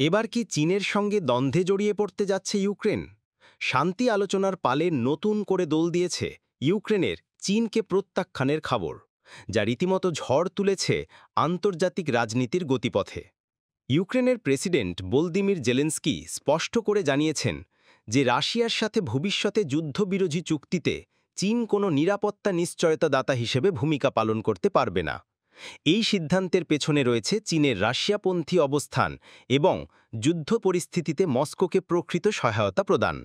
এবার কি চীনের সঙ্গে দ্বন্দ্বে জড়িয়ে পড়তে যাচ্ছে ইউক্রেন? শান্তি আলোচনার পালে নতুন করে দোল দিয়েছে ইউক্রেনের চীনকে প্রত্যাখ্যানের খবর, যা রীতিমতো ঝড় তুলেছে আন্তর্জাতিক রাজনীতির গতিপথে। ইউক্রেনের প্রেসিডেন্ট ভলোদিমির জেলেনস্কি স্পষ্ট করে জানিয়েছেন যে রাশিয়ার সাথে ভবিষ্যতে যুদ্ধবিরোধী চুক্তিতে চীন কোনো নিরাপত্তা নিশ্চয়তাদাতা হিসেবে ভূমিকা পালন করতে পারবে না। এই সিদ্ধান্তের পেছনে রয়েছে চীনের রাশিয়াপন্থী অবস্থান এবং যুদ্ধ পরিস্থিতিতে মস্কোকে প্রকৃত সহায়তা প্রদান।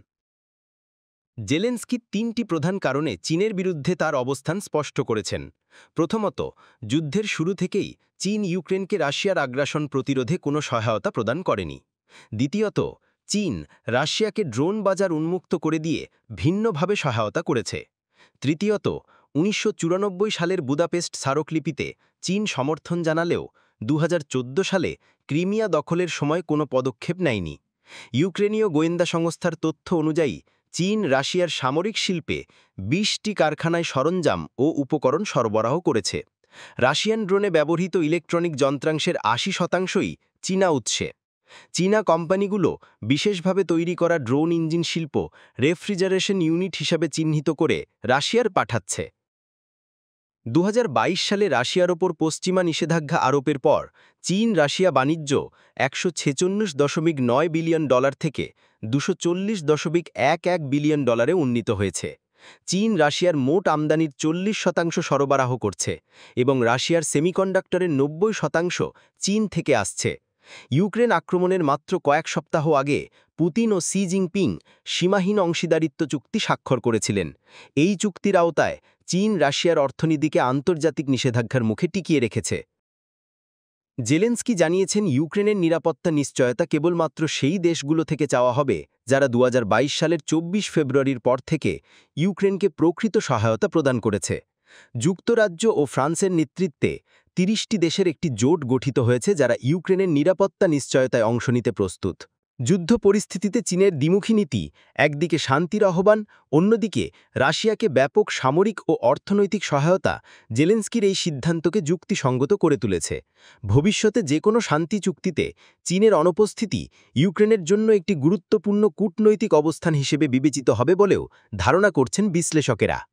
জেলেনস্কি তিনটি প্রধান কারণে চীনের বিরুদ্ধে তার অবস্থান স্পষ্ট করেছেন। প্রথমত, যুদ্ধের শুরু থেকেই চীন ইউক্রেনকে রাশিয়ার আগ্রাসন প্রতিরোধে কোনো সহায়তা প্রদান করেনি। দ্বিতীয়ত, চীন রাশিয়াকে ড্রোন বাজার উন্মুক্ত করে দিয়ে ভিন্নভাবে সহায়তা করেছে। তৃতীয়ত, ১৯৯৪ সালের বুদাপেস্ট স্মারকলিপিতে চীন সমর্থন জানালেও ২০১৪ সালে ক্রিমিয়া দখলের সময় কোনো পদক্ষেপ নেয়নি। ইউক্রেনীয় গোয়েন্দা সংস্থার তথ্য অনুযায়ী চীন রাশিয়ার সামরিক শিল্পে ২০টি কারখানায় সরঞ্জাম ও উপকরণ সরবরাহ করেছে। রাশিয়ান ড্রোনে ব্যবহৃত ইলেকট্রনিক যন্ত্রাংশের ৮০%ই চীনা উৎসে। চীনা কোম্পানিগুলো বিশেষভাবে তৈরি করা ড্রোন ইঞ্জিন শিল্প রেফ্রিজারেশন ইউনিট হিসাবে চিহ্নিত করে রাশিয়ার পাঠাচ্ছে। ২০২২ সালে রাশিয়ার ওপর পশ্চিমা নিষেধাজ্ঞা আরোপের পর চীন রাশিয়া বাণিজ্য $১৪৬.৯ বিলিয়ন থেকে $২৪.১১ বিলিয়ন উন্নীত হয়েছে। চীন রাশিয়ার মোট আমদানির ৪০% সরবরাহ করছে এবং রাশিয়ার সেমিকন্ডাক্টরের ৯০% চীন থেকে আসছে। ইউক্রেন আক্রমণের মাত্র কয়েক সপ্তাহ আগে পুতিন ও শি জিনপিং সীমাহীন অংশীদারিত্ব চুক্তি স্বাক্ষর করেছিলেন। এই চুক্তির আওতায় চীন রাশিয়ার অর্থনীতিকে আন্তর্জাতিক নিষেধাজ্ঞার মুখে টিকিয়ে রেখেছে। জেলেনস্কি জানিয়েছেন ইউক্রেনের নিরাপত্তা নিশ্চয়তা কেবলমাত্র সেই দেশগুলো থেকে চাওয়া হবে যারা ২০২২ সালের ২৪ ফেব্রুয়ারির পর থেকে ইউক্রেনকে প্রকৃত সহায়তা প্রদান করেছে। যুক্তরাজ্য ও ফ্রান্সের নেতৃত্বে ৩০টি দেশের একটি জোট গঠিত হয়েছে যারা ইউক্রেনের নিরাপত্তা নিশ্চয়তায় অংশ নিতে প্রস্তুত। যুদ্ধ পরিস্থিতিতে চীনের দ্বিমুখী নীতি, একদিকে শান্তির আহ্বান, অন্যদিকে রাশিয়াকে ব্যাপক সামরিক ও অর্থনৈতিক সহায়তা, জেলেনস্কির এই সিদ্ধান্তকে যুক্তিসঙ্গত করে তুলেছে। ভবিষ্যতে যে কোনো শান্তি চুক্তিতে চীনের অনুপস্থিতি ইউক্রেনের জন্য একটি গুরুত্বপূর্ণ কূটনৈতিক অবস্থান হিসেবে বিবেচিত হবে বলেও ধারণা করছেন বিশ্লেষকেরা।